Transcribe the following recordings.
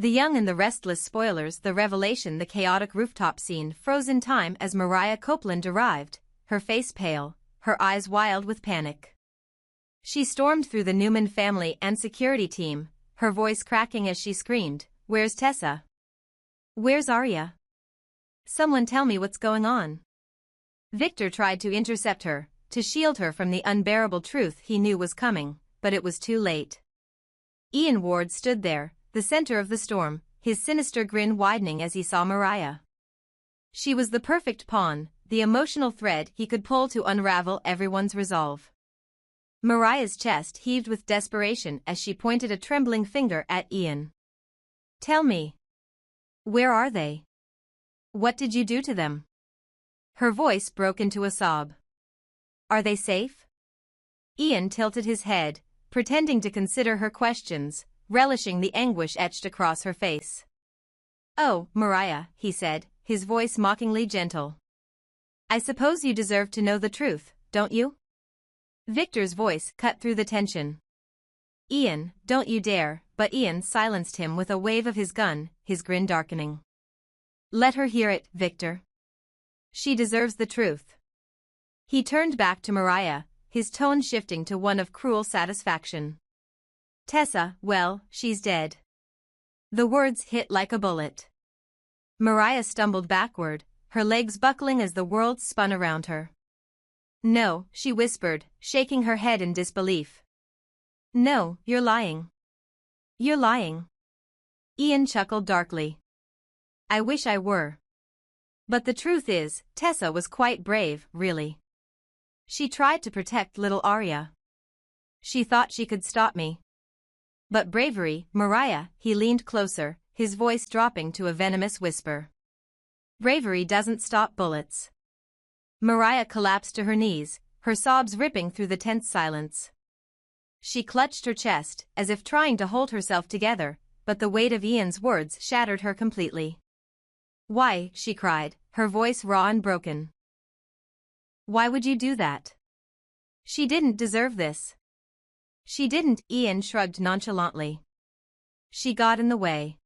The young and the restless spoilers, the revelation, the chaotic rooftop scene froze in time as Mariah Copeland arrived, her face pale, her eyes wild with panic. She stormed through the Newman family and security team, her voice cracking as she screamed, "Where's Tessa? Where's Aria? Someone tell me what's going on." Victor tried to intercept her, to shield her from the unbearable truth he knew was coming, but it was too late. Ian Ward stood there, the center of the storm, his sinister grin widening as he saw Mariah. She was the perfect pawn, the emotional thread he could pull to unravel everyone's resolve. Mariah's chest heaved with desperation as she pointed a trembling finger at Ian. "Tell me. Where are they? What did you do to them?" Her voice broke into a sob. "Are they safe?" Ian tilted his head, pretending to consider her questions, relishing the anguish etched across her face. "Oh, Mariah," he said, his voice mockingly gentle. "I suppose you deserve to know the truth, don't you?" Victor's voice cut through the tension. "Ian, don't you dare," but Ian silenced him with a wave of his gun, his grin darkening. "Let her hear it, Victor. She deserves the truth." He turned back to Mariah, his tone shifting to one of cruel satisfaction. "Tessa, well, she's dead." The words hit like a bullet. Mariah stumbled backward, her legs buckling as the world spun around her. "No," she whispered, shaking her head in disbelief. "No, you're lying. You're lying." Ian chuckled darkly. "I wish I were. But the truth is, Tessa was quite brave, really. She tried to protect little Aria. She thought she could stop me. But bravery, Mariah," he leaned closer, his voice dropping to a venomous whisper. "Bravery doesn't stop bullets." Mariah collapsed to her knees, her sobs ripping through the tense silence. She clutched her chest, as if trying to hold herself together, but the weight of Ian's words shattered her completely. "Why?" she cried, her voice raw and broken. "Why would you do that? She didn't deserve this." "She didn't," Ian shrugged nonchalantly. "She got in the way.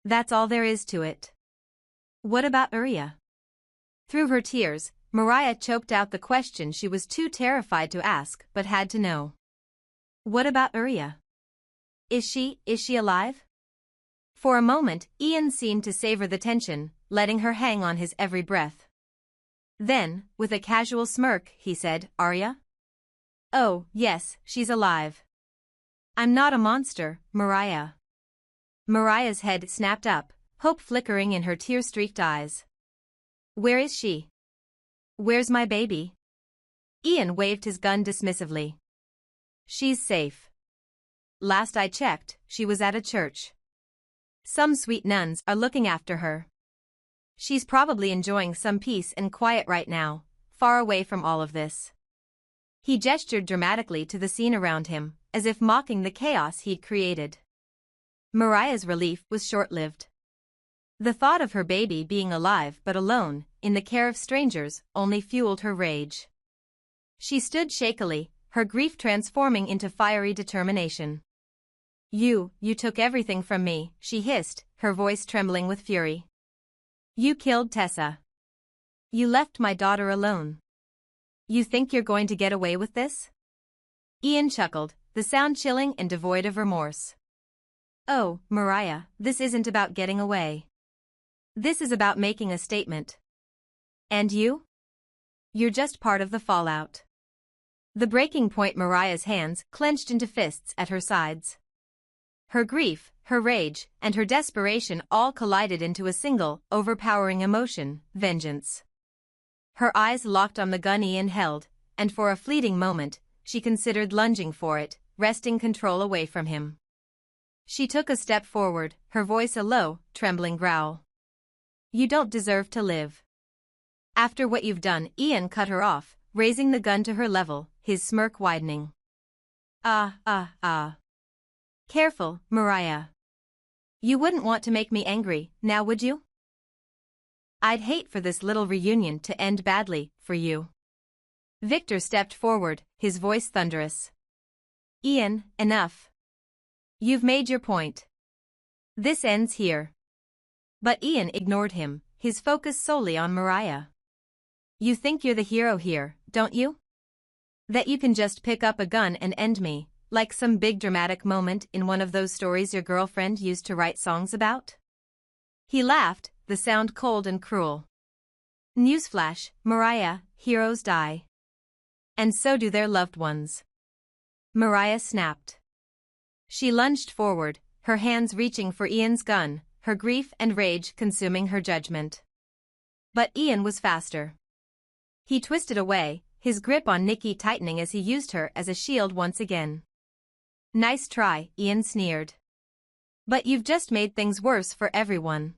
That's all there is to it." "What about Aria?" Through her tears, Mariah choked out the question she was too terrified to ask but had to know. "What about Aria? Is she alive?" For a moment, Ian seemed to savor the tension, letting her hang on his every breath. Then, with a casual smirk, he said, "Aria? Oh, yes, she's alive. I'm not a monster, Mariah." Mariah's head snapped up, hope flickering in her tear-streaked eyes. "Where is she? Where's my baby?" Ian waved his gun dismissively. "She's safe. Last I checked, she was at a church. Some sweet nuns are looking after her. She's probably enjoying some peace and quiet right now, far away from all of this." He gestured dramatically to the scene around him, as if mocking the chaos he'd created. Mariah's relief was short-lived. The thought of her baby being alive but alone, in the care of strangers, only fueled her rage. She stood shakily, her grief transforming into fiery determination. You took everything from me," she hissed, her voice trembling with fury. "You killed Tessa. You left my daughter alone. You think you're going to get away with this?" Ian chuckled, the sound chilling and devoid of remorse. "Oh, Mariah, this isn't about getting away. This is about making a statement. And you? You're just part of the fallout." The breaking point. Mariah's hands clenched into fists at her sides. Her grief, her rage, and her desperation all collided into a single, overpowering emotion, vengeance. Her eyes locked on the gun Ian held, and for a fleeting moment, she considered lunging for it, wresting control away from him. She took a step forward, her voice a low, trembling growl. "You don't deserve to live." "After what you've done," Ian cut her off, raising the gun to her level, his smirk widening. Careful, Mariah. You wouldn't want to make me angry, now would you?" "I'd hate for this little reunion to end badly, for you." Victor stepped forward, his voice thunderous. "Ian, enough. You've made your point. This ends here. But Ian ignored him, his focus solely on Mariah. You think you're the hero here, don't you? That you can just pick up a gun and end me, like some big dramatic moment in one of those stories your girlfriend used to write songs about? He laughed, the sound cold and cruel. Newsflash, Mariah, heroes die. And so do their loved ones. Mariah snapped. She lunged forward, her hands reaching for Ian's gun, her grief and rage consuming her judgment. But Ian was faster. He twisted away, his grip on Nikki tightening as he used her as a shield once again. Nice try, Ian sneered. But you've just made things worse for everyone.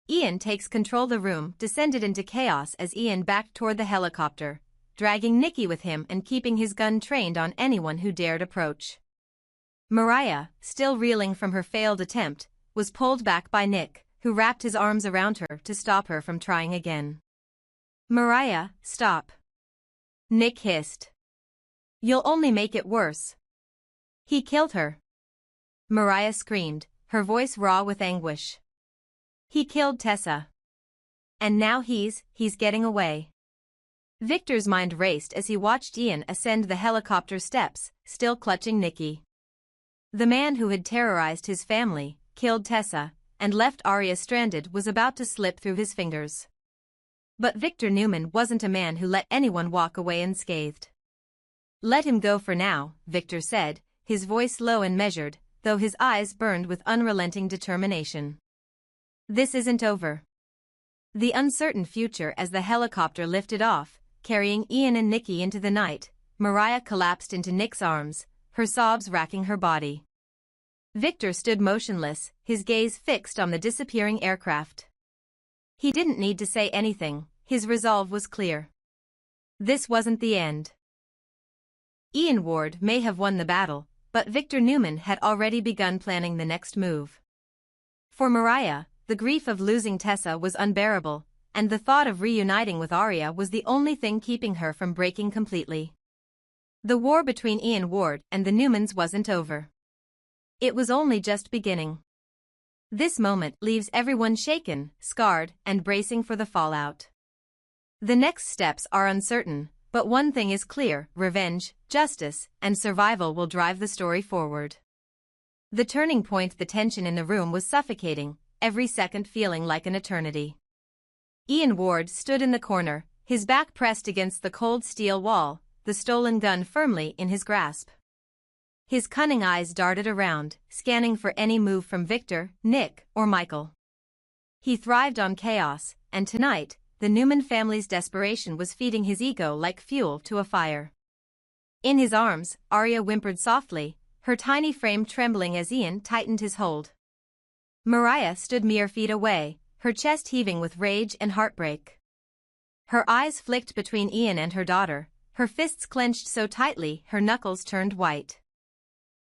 Ian takes control. The room descended into chaos as Ian backed toward the helicopter, dragging Nikki with him and keeping his gun trained on anyone who dared approach. Mariah, still reeling from her failed attempt, was pulled back by Nick, who wrapped his arms around her to stop her from trying again. Mariah, stop. Nick hissed. You'll only make it worse. He killed her. Mariah screamed, her voice raw with anguish. He killed Tessa. And now he's getting away. Victor's mind raced as he watched Ian ascend the helicopter steps, still clutching Nikki. The man who had terrorized his family, killed Tessa, and left Aria stranded was about to slip through his fingers. But Victor Newman wasn't a man who let anyone walk away unscathed. Let him go for now, Victor said, his voice low and measured, though his eyes burned with unrelenting determination. This isn't over. The uncertain future. As the helicopter lifted off, carrying Ian and Nikki into the night, Mariah collapsed into Nick's arms, her sobs racking her body. Victor stood motionless, his gaze fixed on the disappearing aircraft. He didn't need to say anything, his resolve was clear. This wasn't the end. Ian Ward may have won the battle, but Victor Newman had already begun planning the next move. For Mariah, the grief of losing Tessa was unbearable, and the thought of reuniting with Aria was the only thing keeping her from breaking completely. The war between Ian Ward and the Newmans wasn't over. It was only just beginning. This moment leaves everyone shaken, scarred, and bracing for the fallout. The next steps are uncertain, but one thing is clear: revenge, justice, and survival will drive the story forward. The turning point. The tension in the room was suffocating, every second feeling like an eternity. Ian Ward stood in the corner, his back pressed against the cold steel wall, the stolen gun firmly in his grasp. His cunning eyes darted around, scanning for any move from Victor, Nick, or Michael. He thrived on chaos, and tonight, the Newman family's desperation was feeding his ego like fuel to a fire. In his arms, Aria whimpered softly, her tiny frame trembling as Ian tightened his hold. Mariah stood mere feet away, her chest heaving with rage and heartbreak. Her eyes flicked between Ian and her daughter, her fists clenched so tightly her knuckles turned white.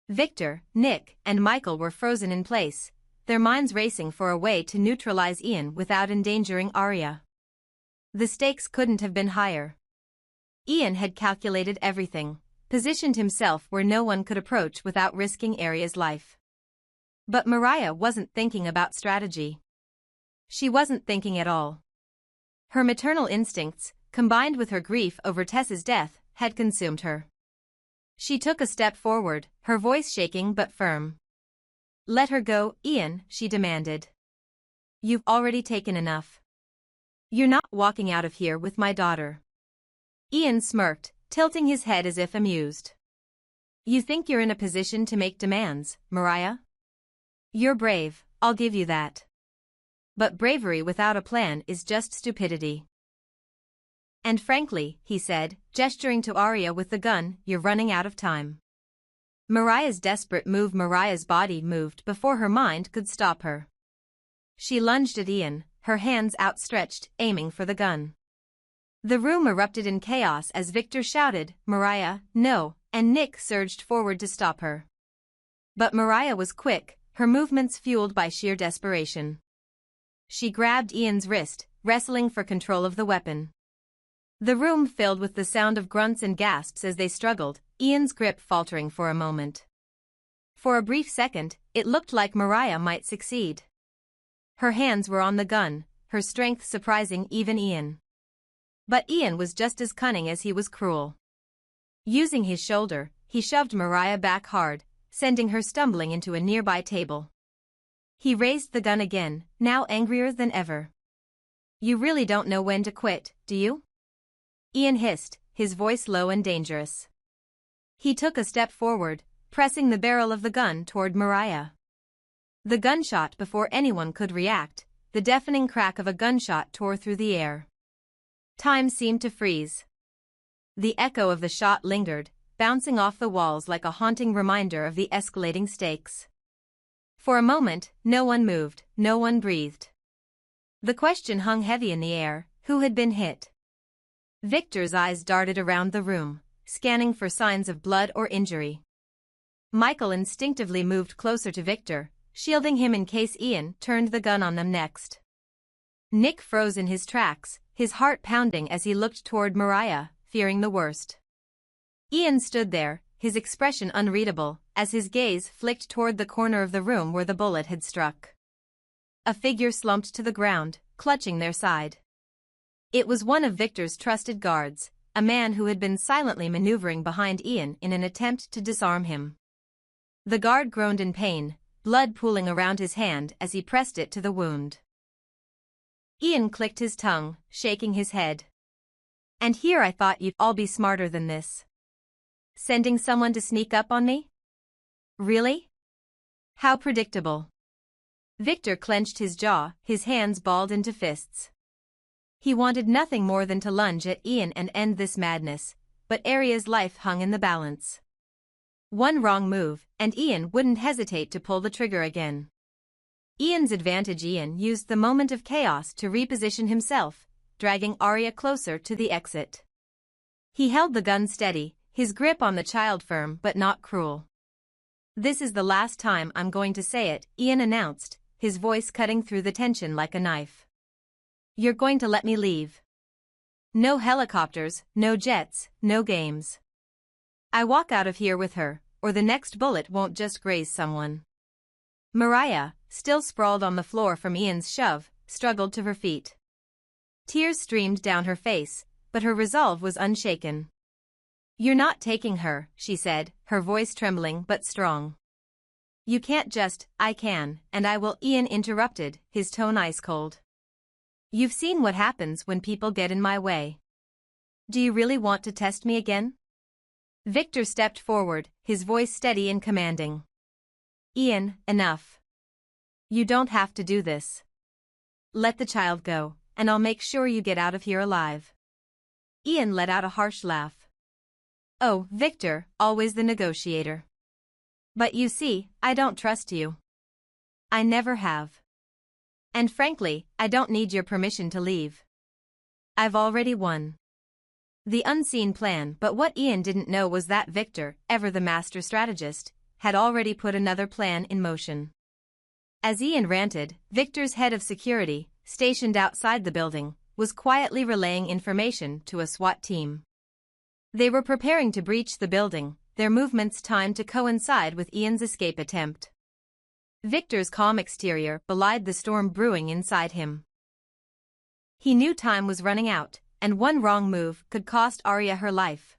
Victor, Nick, and Michael were frozen in place, their minds racing for a way to neutralize Ian without endangering Aria. The stakes couldn't have been higher. Ian had calculated everything, positioned himself where no one could approach without risking Aria's life. But Mariah wasn't thinking about strategy. She wasn't thinking at all. Her maternal instincts, combined with her grief over Tessa's death, had consumed her. She took a step forward, her voice shaking but firm. Let her go, Ian, she demanded. You've already taken enough. You're not walking out of here with my daughter. Ian smirked, tilting his head as if amused. You think you're in a position to make demands, Mariah? You're brave, I'll give you that. But bravery without a plan is just stupidity. And frankly, he said, gesturing to Aria with the gun, you're running out of time. Mariah's desperate move. Mariah's body moved before her mind could stop her. She lunged at Ian, her hands outstretched, aiming for the gun. The room erupted in chaos as Victor shouted, Mariah, no, and Nick surged forward to stop her. But Mariah was quick, her movements fueled by sheer desperation. She grabbed Ian's wrist, wrestling for control of the weapon. The room filled with the sound of grunts and gasps as they struggled, Ian's grip faltering for a moment. For a brief second, it looked like Mariah might succeed. Her hands were on the gun, her strength surprising even Ian. But Ian was just as cunning as he was cruel. Using his shoulder, he shoved Mariah back hard, sending her stumbling into a nearby table. He raised the gun again, now angrier than ever. "You really don't know when to quit, do you?" Ian hissed, his voice low and dangerous. He took a step forward, pressing the barrel of the gun toward Mariah. The gunshot before anyone could react, the deafening crack of a gunshot tore through the air. Time seemed to freeze. The echo of the shot lingered, bouncing off the walls like a haunting reminder of the escalating stakes. For a moment, no one moved, no one breathed. The question hung heavy in the air: who had been hit? Victor's eyes darted around the room, scanning for signs of blood or injury. Michael instinctively moved closer to Victor, shielding him in case Ian turned the gun on them next. Nick froze in his tracks, his heart pounding as he looked toward Mariah, fearing the worst. Ian stood there, his expression unreadable, as his gaze flicked toward the corner of the room where the bullet had struck. A figure slumped to the ground, clutching their side. It was one of Victor's trusted guards, a man who had been silently maneuvering behind Ian in an attempt to disarm him. The guard groaned in pain, blood pooling around his hand as he pressed it to the wound. Ian clicked his tongue, shaking his head. "And here I thought you'd all be smarter than this. Sending someone to sneak up on me? Really? How predictable." Victor clenched his jaw, his hands balled into fists. He wanted nothing more than to lunge at Ian and end this madness, but Aria's life hung in the balance. One wrong move, and Ian wouldn't hesitate to pull the trigger again. Ian's advantage. Ian used the moment of chaos to reposition himself, dragging Aria closer to the exit. He held the gun steady, his grip on the child firm but not cruel. "This is the last time I'm going to say it," Ian announced, his voice cutting through the tension like a knife. "You're going to let me leave. No helicopters, no jets, no games. I walk out of here with her, or the next bullet won't just graze someone." Mariah, still sprawled on the floor from Ian's shove, struggled to her feet. Tears streamed down her face, but her resolve was unshaken. "You're not taking her," she said, her voice trembling but strong. "You can't just." "I can, and I will," Ian interrupted, his tone ice-cold. "You've seen what happens when people get in my way. Do you really want to test me again?" Victor stepped forward, his voice steady and commanding. "Ian, enough. You don't have to do this. Let the child go, and I'll make sure you get out of here alive." Ian let out a harsh laugh. "Oh, Victor, always the negotiator. But you see, I don't trust you. I never have. And frankly, I don't need your permission to leave. I've already won." The unseen plan. But what Ian didn't know was that Victor, ever the master strategist, had already put another plan in motion. As Ian ranted, Victor's head of security, stationed outside the building, was quietly relaying information to a SWAT team. They were preparing to breach the building, their movements timed to coincide with Ian's escape attempt. Victor's calm exterior belied the storm brewing inside him. He knew time was running out, and one wrong move could cost Aria her life.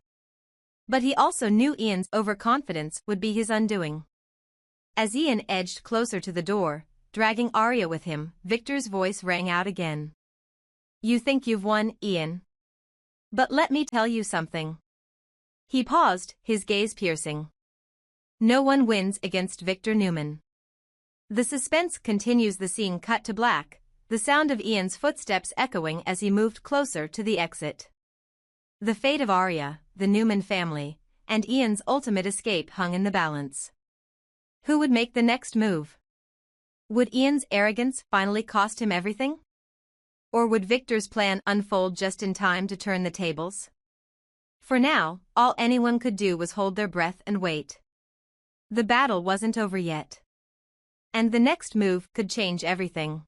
But he also knew Ian's overconfidence would be his undoing. As Ian edged closer to the door, dragging Aria with him, Victor's voice rang out again. "You think you've won, Ian? But let me tell you something." He paused, his gaze piercing. "No one wins against Victor Newman." The suspense continues. The scene cut to black, the sound of Ian's footsteps echoing as he moved closer to the exit. The fate of Aria, the Newman family, and Ian's ultimate escape hung in the balance. Who would make the next move? Would Ian's arrogance finally cost him everything? Or would Victor's plan unfold just in time to turn the tables? For now, all anyone could do was hold their breath and wait. The battle wasn't over yet. And the next move could change everything.